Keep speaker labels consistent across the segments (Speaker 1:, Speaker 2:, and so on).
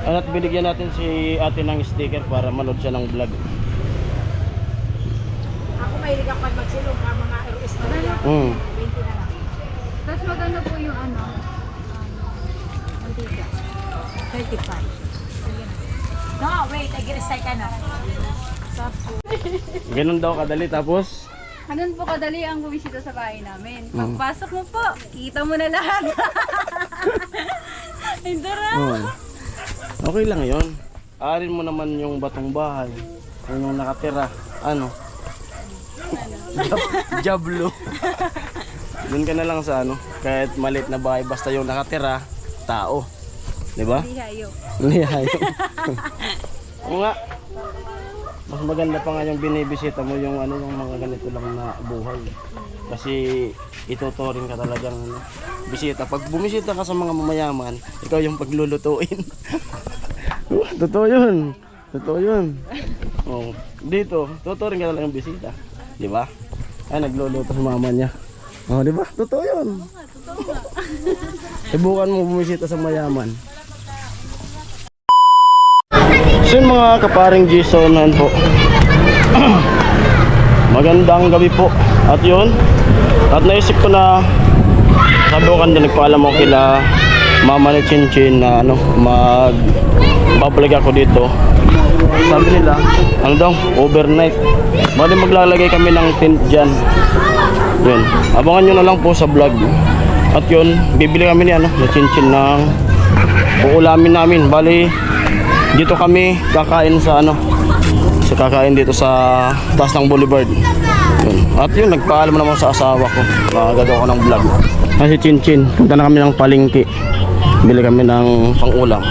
Speaker 1: At binigyan natin si ate ng sticker para manood siya ng vlog.
Speaker 2: Ako mahilig ako magsilong ka mga RS na yan. 20 na lang.
Speaker 3: Tapos maganda po yung mantika.
Speaker 2: 35. No, wait, nag-recycle ka na.
Speaker 1: Ganun daw kadali, tapos
Speaker 3: Ganun po kadali ang bumisita sa bahay namin. Pagpasok mo po, kita mo na lahat. Hindi
Speaker 1: okay lang yon. Arin mo naman yung batong bahay, yung nakatira, ano? Jablo. Doon ka na lang sa ano, kahit maliit na bahay, basta yung nakatira, tao. Diba?
Speaker 3: Hindi hayo.
Speaker 1: Hindi hayo. Oo nga. Mas maganda pa nga yung binibisita mo yung ano, yung mga ganito lang na buhay. Kasi ituturing ka talagang ano, bisita. Pag bumisita ka sa mga mamayaman, ikaw yung paglulutuin. Totoo yun. Totoo yun. Oh, dito, tuturing ka talagang bisita. Di ba? Ay, nagluluto sa mama niya. Oh, di ba? Totoo yun.
Speaker 3: Totoo nga.
Speaker 1: Subukan mo bumisita sa mayaman. So yun mga kaparing Jasonan po. Magandang gabi po. At yun, at naisip ko na sabi ko kanina, nagpaalam ako kila mama ni Chinchin na ano, mag-vlog ako dito. Sabi nila, ano daw, overnight. Bali maglalagay kami ng tent dyan. Yun, abangan nyo na lang po sa vlog. At yun, bibili kami ni ano, ni Chinchin ng uulamin namin. Bali dito kami kakain sa ano, kakain dito sa taas ng Boulevard. Yun. At yun, nagpaalam naman sa asawa ko, gagawa ko ng vlog. Kasi Chinchin, punta na kami ng palengke, bili kami ng pang-ulam.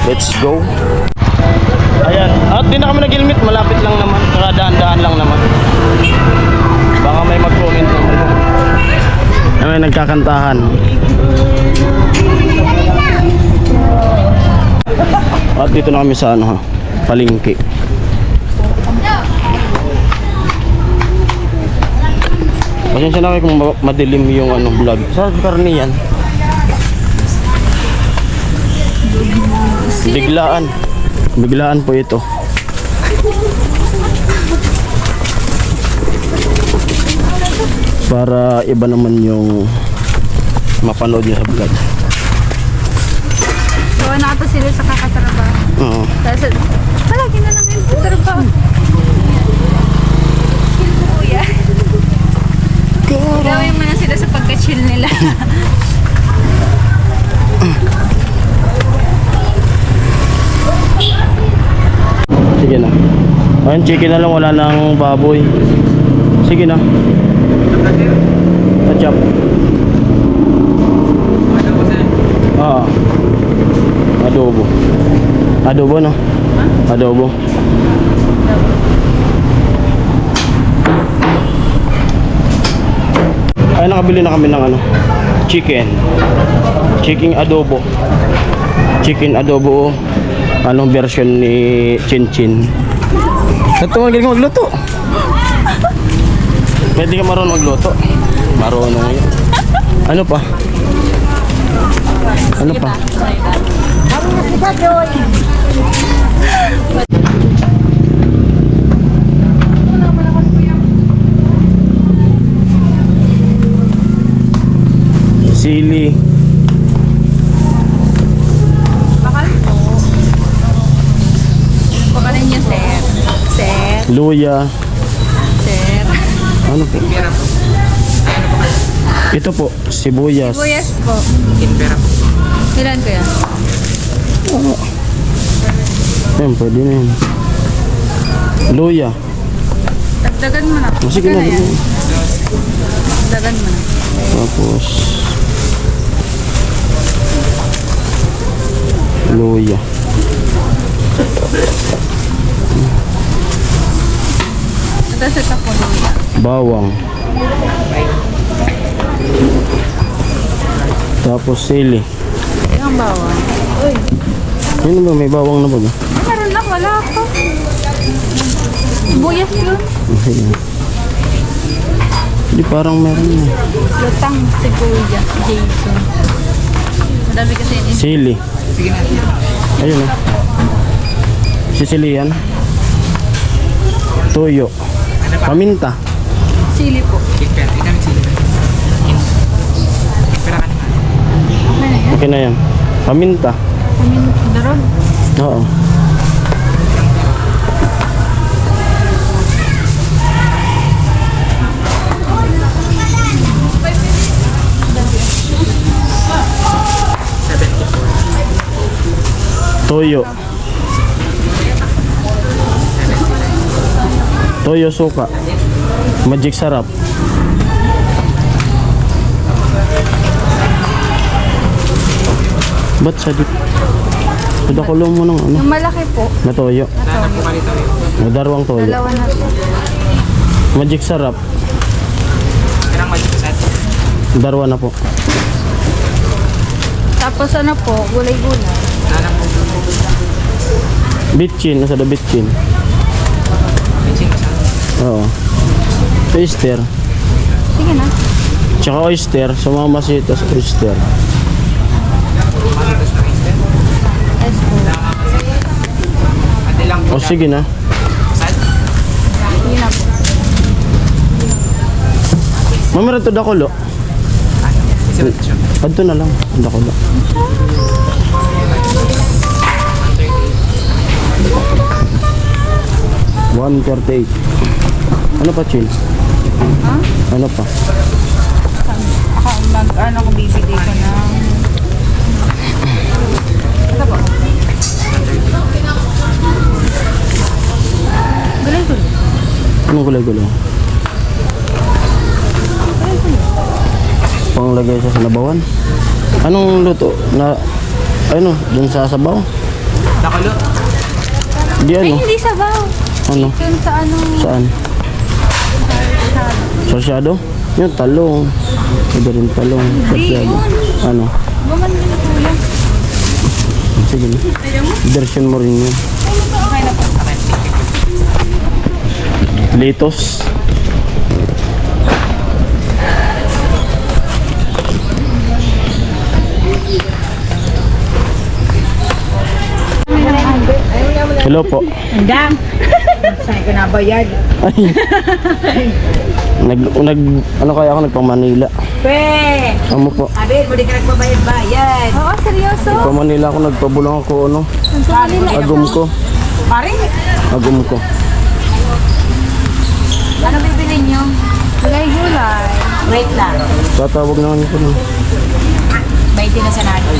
Speaker 1: Let's go. Ayan, at di na kami nag-helmet, malapit lang naman, daan-daan lang naman. Baka may mag-comment naman. May nagkakantahan. At dito na kami sa ano, ha, palengke. Pasensya na kayo kung madilim yung ano, vlog. Sa karne yan. Biglaan po ito. Para iba naman yung mapanood niyo sa vlog.
Speaker 3: So, nakato sila sa kakatrabaho.
Speaker 1: Oo.
Speaker 3: Palagi na lang yung trabaho. Chill po kuya. Gawin mo na sila sa pagka-chill nila.
Speaker 1: Sige na. Ayun, chicken na lang, wala nang baboy. Sige na. Ketchup. Adobo. Adobo no? Adobo. Ay, nakabili na kami ng ano, chicken adobo. Chicken adobo, anong version ni Chinchin. Ito, magaling ka magluto. Pwede ka marunong magluto. Marunong yun. Ano pa? Ano pa? Sili.
Speaker 3: Bakal po. Bakalan niya, sir. Sir.
Speaker 1: Luya.
Speaker 3: Sir.
Speaker 1: Ano po? Ito po, sibuyas.
Speaker 3: Sibuyas po. Ilan ko yan?
Speaker 1: Yan, pwede na yan. Luya.
Speaker 3: Dagdagan mo na.
Speaker 1: Sige na,
Speaker 3: yan. Dagdagan mo na.
Speaker 1: Tapos luya.
Speaker 3: Tapos ito po luya.
Speaker 1: Bawang. Tapos sili.
Speaker 3: Yung bawang. Uy.
Speaker 1: Yun ba, may bawang na ba?
Speaker 3: Meron lang, wala pa. Sibuyas yun.
Speaker 1: Hindi, parang meron na.
Speaker 3: Lutang sibuyas, Jason. Madami kasi yun.
Speaker 1: Sili.
Speaker 4: Sige na.
Speaker 1: Ayun oh. Sicilian. Toyo. Paminta.
Speaker 3: Sili po.
Speaker 1: Okay na yan. Paminta.
Speaker 3: Darog.
Speaker 1: Oo. Toyo. Toyo suka. Magic sarap. Ba't sa dip? Padakulong mo ng ano?
Speaker 3: Yung malaki po.
Speaker 1: Na toyo. Na darwang toyo.
Speaker 3: Dalawa na po.
Speaker 1: Magic sarap. Darwa na po.
Speaker 3: Tapos ano po, gulay-gulay.
Speaker 1: Bitchin. Nasa da bitchin. Oo. Oyster.
Speaker 3: Sige na.
Speaker 1: Tsaka oyster. Sumama si tas oyster.
Speaker 3: Yes po.
Speaker 1: O sige na.
Speaker 3: Sige na po.
Speaker 1: Mamara to dakulo. Adto na lang. Dakulo. $138. Ano pa, Chin?
Speaker 3: Ha?
Speaker 1: Ano pa?
Speaker 3: Ano ko bibili ko ng... Ito po. Gulay-gulay.
Speaker 1: Anong gulay-gulay? Panglagay sa sanabawan? Anong luto? Na, ano? Dun sa sabaw?
Speaker 4: Dakulo.
Speaker 1: Di
Speaker 3: Ay,
Speaker 1: ano?
Speaker 3: hindi sabaw.
Speaker 1: Ano?
Speaker 3: Chicken sa ano...
Speaker 1: Saan? Sarsyado? Yung talong. Ito rin talong. Sarsyado. Ano?
Speaker 3: Guman din na kuya.
Speaker 1: Sige na. Version mo rin yun.
Speaker 3: Okay na po.
Speaker 1: Litos. Hello po.
Speaker 2: Hanggang. Saan ko nabayad?
Speaker 1: Ay. Ano kaya ako nagpang Manila.
Speaker 2: Pe!
Speaker 1: Amo po.
Speaker 2: Abel, mo di ka nagbabayad-bayad.
Speaker 3: Oo, seryoso.
Speaker 1: Nagpang Manila ako nagpabulong ako ano. Agum ko.
Speaker 2: Pare,
Speaker 1: Agum ko.
Speaker 2: ano bibili nyo?
Speaker 3: Gulay-gulay.
Speaker 2: Wait lang.
Speaker 1: Tatawag naman ko na.
Speaker 2: 20 na sa natin.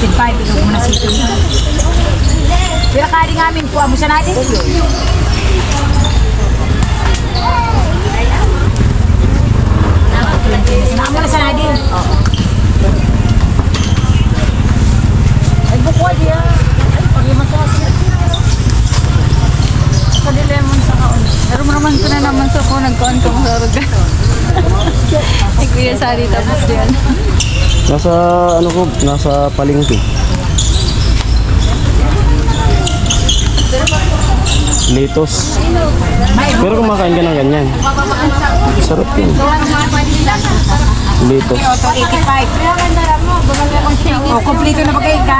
Speaker 2: 55, ikaw mo na sito nyo. Pero kari nga amin, kuha mo sa natin. Sinaka mo na sa natin. Oo. Ay, bukwa diya. Ay, pag-iman sa natin.
Speaker 3: Sa lemon sa kaon. Narumaman ko na naman sa ko. Nagkaon ko sa ruga. Ay, kuya Sari tapos yan.
Speaker 1: Nasa ano ko, nasa palengke. Litos. Pero kumakain ka ng ganyan. Sarap yun. Litos.
Speaker 2: Auto 85. O, kompleto na ba kayo ka?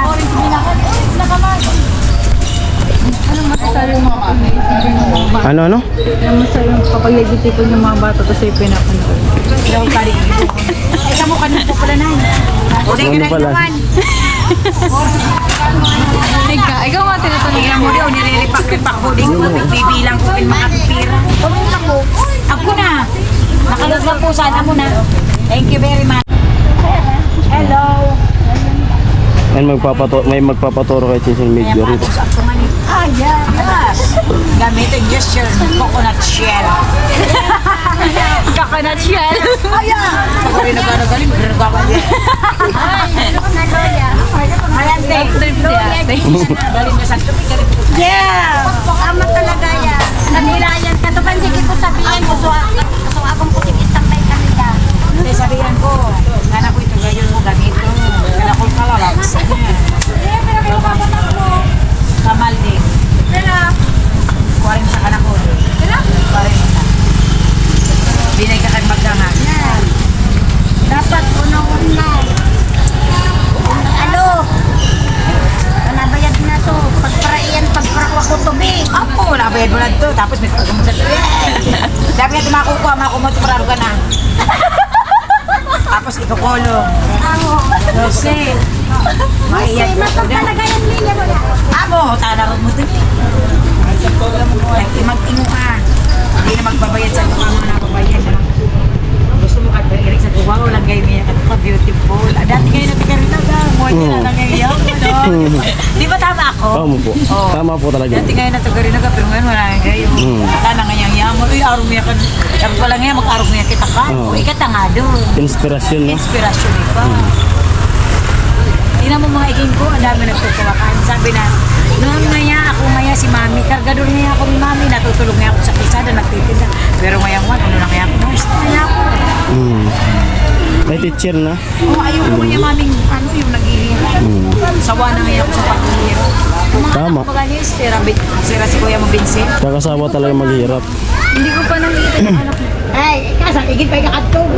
Speaker 1: Ano?
Speaker 3: Ano masaya kapag nagtitipon yung mga bata tapos ay pinapanood.
Speaker 2: Daw kari. Ay, kamo kanina po pala na. O, di ka
Speaker 1: Ano
Speaker 2: na
Speaker 1: pala?
Speaker 2: inuman.
Speaker 3: Ikaw nga tinatanong.
Speaker 2: Tingnan mo daw, nililipak-lipak ko din ko. Bibilang ko yung mga pipira. Tumulong ako. Ako na. Nakalog lang po, sana mo na. Thank you very much. Hello.
Speaker 1: Ayun, may magpapaturo kay Chisel Medyo rito.
Speaker 2: Ako man. Ah, yes. Gamitin just your coconut shell.
Speaker 3: Coconut shell.
Speaker 2: Ayan. Ako rin nagagaling. Nagagaling. Ayan, thank you. Galing na sa tubig.
Speaker 5: Yeah! Ama talaga yan. Kanila yan. Katupan sige ko sabihin ko. So akong puting istang may kanila.
Speaker 2: Hindi, sabihan ko. Nana ko ito gayon mo gamito. Kala ko kalalax.
Speaker 5: Eh, pero may kapatang mo.
Speaker 2: Kamal din.
Speaker 5: Pero,
Speaker 2: 40 ka na ko. 40. Binay ka kang magdangan.
Speaker 5: yan. Dapat unang-una. Ano?
Speaker 2: tapos may kagamot sa Dapat nga tumakukuha, makumot, mararo ka na. Tapos ikukulong. Jose. Maiyak ka po na.
Speaker 5: Talaga yung linya mo na.
Speaker 2: Amo, tanarog mo ito. Mag-ingo ka. Hindi na magbabayad sa ito. Amo na babayad na. Gusto mo ka irik sa tuwa, walang gay niya ka beautiful. Dati kayo natin ka rin na mo na lang ngayon. Di ba tama ako?
Speaker 1: Tama po.
Speaker 2: Oo.
Speaker 1: Tama po talaga.
Speaker 2: Dati ngayon na rin na pero ngayon wala nang gayo. Wala na ngayang yamon. Uy, araw mo yan ka. Araw ko lang ngayon, mag-araw mo yan kita ka.
Speaker 1: Oo.
Speaker 2: Uy, ikata nga doon.
Speaker 1: Inspirasyon, no?
Speaker 2: Inspirasyon iba. Tingnan mo mga iging ko, ang dami nagtutuwakan. Sabi na, noon ngaya ako ngaya si Mami, kargador ngaya ako ni Mami, natutulog ngaya ako sa kisada, nagtitinda. Pero ngayang ano na ngaya ako, nurse na ngaya ako.
Speaker 1: May teacher na.
Speaker 2: Oh, ayaw ko niya Mami, ano yung naghihirap. Sawa na ngaya ako sa paghihirap.
Speaker 1: Tama.
Speaker 2: Magaling, sira si Kuya Mabinsin.
Speaker 1: Kakasawa talaga maghihirap.
Speaker 3: Hindi ko pa nakita yung anak mo.
Speaker 2: Ay, kasang igit pa ikakatog.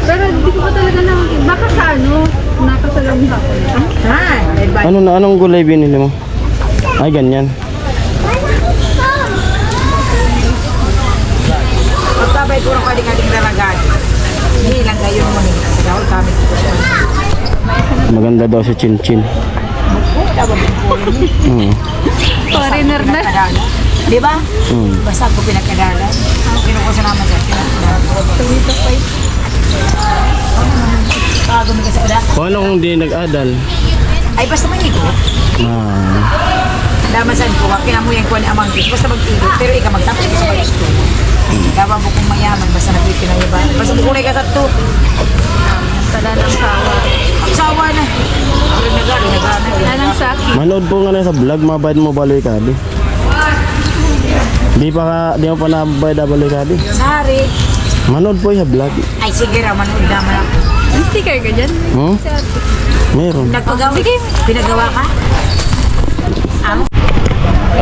Speaker 3: Pero hindi ko pa talaga nakikita. Baka sa ano, nakasalam sa ako.
Speaker 2: Ha?
Speaker 1: Ano na, anong gulay binili mo? Ay, ganyan.
Speaker 2: Pagkabay ko ng kading-kading dalagan. Hindi lang kayo mo nila. Sa gawal kami ko siya.
Speaker 1: Maganda daw si Chin Chin.
Speaker 3: Foreigner na.
Speaker 2: Di ba? Basta ako pinagkagalan. Kinukuha sa naman siya.
Speaker 3: Tumito pa yun.
Speaker 2: Pagumi ka sa uda.
Speaker 1: Paano kung di nag-adal?
Speaker 2: Ay, basta manigo. Damasan ko, kinamuyan ko ni Amang Diyos. Basta magtilo. Pero ikaw magtapos ko sa pag-gusto. Gawa mo kung mayaman. Basta nagpipinayaban. Basta bukulay ka sa to.
Speaker 3: Tala ng sawa.
Speaker 2: Sawa na. Nagana.
Speaker 3: Tala ng saki.
Speaker 1: Manood po nga na sa vlog, mabayad mo baloy kadi. Di mo pa nabayad na baloy kadi.
Speaker 2: Sari.
Speaker 1: Manood po sa vlog.
Speaker 2: Ay, sige raman. Naman ako.
Speaker 3: May sticker ka dyan?
Speaker 1: Meron.
Speaker 2: Nagpagawa. Pinagawa ka?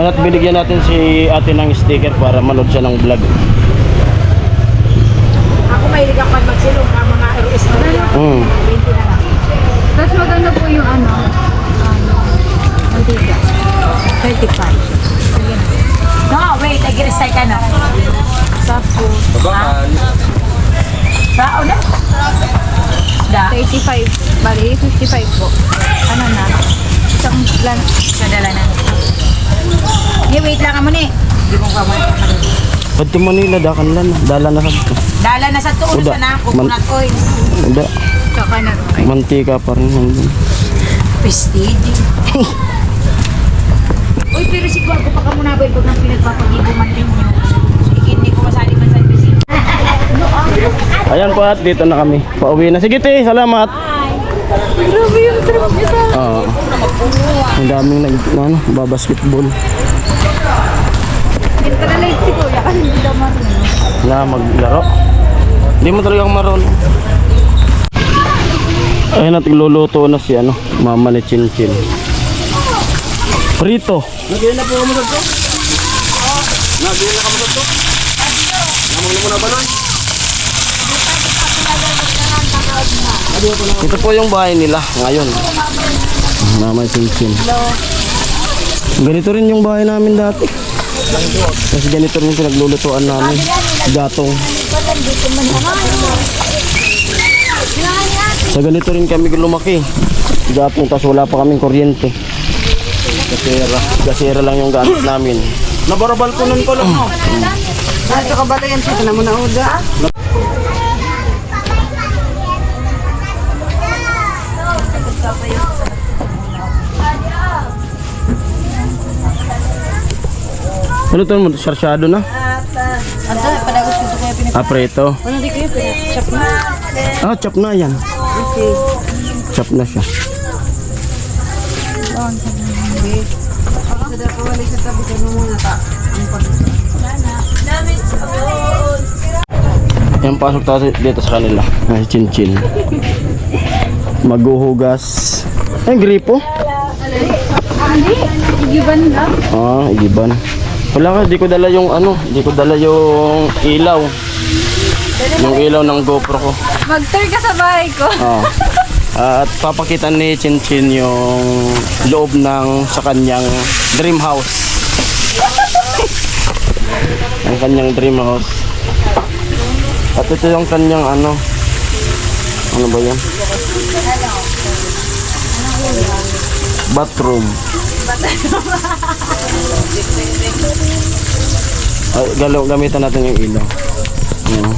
Speaker 1: At binigyan natin si ate ng sticker para manood siya ng vlog.
Speaker 2: Ako mahilig ako magsilong ka mga RS na lang. 20 na lang.
Speaker 3: Tapos maganda po yung ano, mantika.
Speaker 2: 35. No, wait. Nag-restart ka na.
Speaker 3: Tapos,
Speaker 2: Sao na? Da.
Speaker 3: 35. Bali, 55 po. Ano na? Isang plan.
Speaker 2: Sa dala na. Wait lang ka muna eh. Hindi mo ka muna.
Speaker 1: Pati Manila, dakan lang. Dala na sa
Speaker 2: Dala na sa tuon
Speaker 1: Uda.
Speaker 2: sa na. Coconut oil.
Speaker 1: Uda.
Speaker 3: Saka na.
Speaker 1: Mantika pa rin.
Speaker 2: Prestige. Uy, pero si Gwago pa ka muna ba yung pag nang pinagpapagibuman din nyo? Hindi ko masali man sa bisita.
Speaker 1: Ayan po at dito na kami. Pauwi na. Sige te, salamat.
Speaker 3: Grabe yung trip niya sa
Speaker 1: Oo. Ang daming babasketball.
Speaker 3: Interlate si Kuya kasi hindi daw marunong.
Speaker 1: Na maglaro. Hindi mo talaga marunong. Ayun at luluto na si mama ni Chin Chin. Prito. Nagyan na po mo sa to? Nagyan na ka mo sa to? Namang mo na ba nun? Ito po yung bahay nila ngayon. Mama Chin Chin. Ganito rin yung bahay namin dati. Kasi ganito rin yung pinaglulutuan namin. Gatong. Sa ganito rin kami lumaki. Gatong, tapos wala pa kaming kuryente. Gasera lang yung gamit namin. Nabarabal ko nun ko lang.
Speaker 2: Nasa kabalayan siya. Kana mo na uda.
Speaker 1: Ano to mo? Sarsyado na?
Speaker 2: Ando, padagos ko kaya pinag...
Speaker 1: Prito.
Speaker 2: Ano di kayo pinag-chop na?
Speaker 1: Chop na yan.
Speaker 2: Okay.
Speaker 1: Chop na siya. Yan, pasok tayo dito sa kanila. Ay, Chin Chin. Maghuhugas. Ay, gripo.
Speaker 3: Igiban lang.
Speaker 1: Igiban. Wala ka, di ko dala yung di ko dala yung ilaw. Yung ilaw ng GoPro ko.
Speaker 3: Mag-tour ka sa bahay ko.
Speaker 1: At papakita ni Chin Chin yung loob sa kanyang dream house. Ang kanyang dream house. At ito yung kanyang ano ba yan? Bathroom. Ay, gamitan natin yung ilaw. Ayan.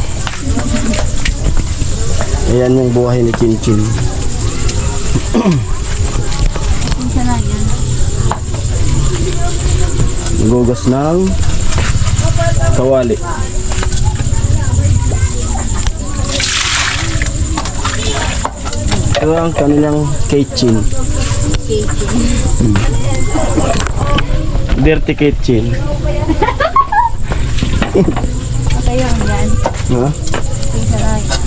Speaker 1: Ayan yung buhay ni Chinchin.
Speaker 3: Isa na yan.
Speaker 1: Nagugas ng kawali. Ito ang kanilang kitchen. Dirty kitchen.
Speaker 3: Okay yan yan.
Speaker 1: Ha?
Speaker 3: Isa na yan.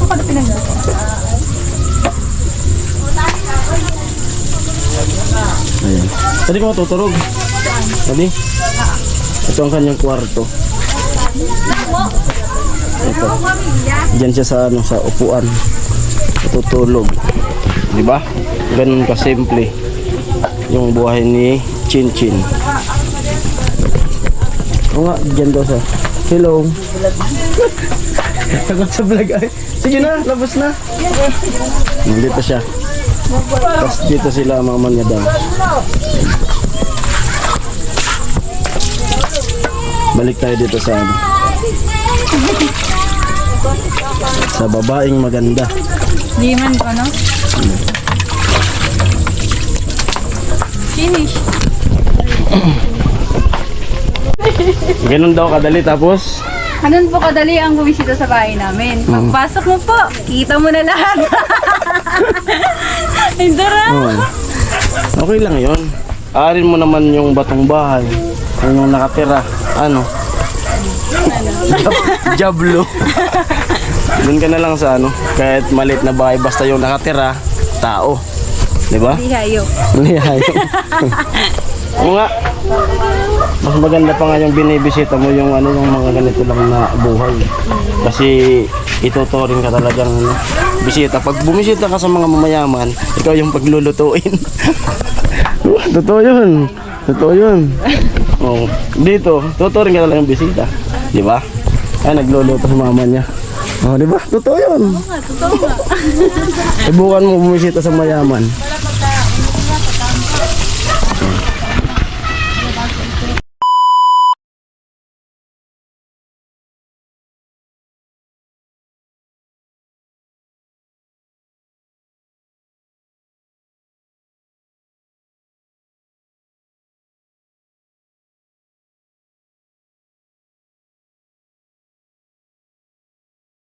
Speaker 3: Ako na pinagluto.
Speaker 1: Ayan. Tadi ko matuturog. Tadi. Ito ang kanyang kwarto. Ito. Diyan siya sa ano, sa upuan. Tutulog. 'Di ba? Ganun ka simple yung buhay ni Chinchin. O nga, diyan daw sa. Hello. Takot sa vlog ay. Sige na, labas na. Nandito siya. Tapos dito sila mama niya daw. Balik tayo dito sa ano. Sa babaeng maganda.
Speaker 3: Liman ko, no? Finish.
Speaker 1: Ganun daw kadali tapos
Speaker 3: Ganun po kadali ang bumisita sa bahay namin. Pagpasok mo po, kita mo na lahat. Indura.
Speaker 1: okay lang yon. Aarin mo naman yung batong bahay. Yung nakatira. Ano? Jablo. Doon ka na lang sa ano. Kahit maliit na bahay basta yung nakatira, tao. Diba?
Speaker 3: Hindi hayop.
Speaker 1: Lihayo. Oo nga. Mas maganda pa nga yung binibisita mo yung ano yung mga ganito lang na buhay. Kasi ituturing ka talagang ano, bisita. Pag bumisita ka sa mga mamayaman, ikaw yung paglulutuin. Totoo yun. Totoo yun. Oh, dito, tuturing ka talagang bisita. Di ba? Ay, nagluluto sa mama niya. Oh, di ba? Totoo yun.
Speaker 3: Totoo nga.
Speaker 1: Ibukan mo bumisita sa mayaman.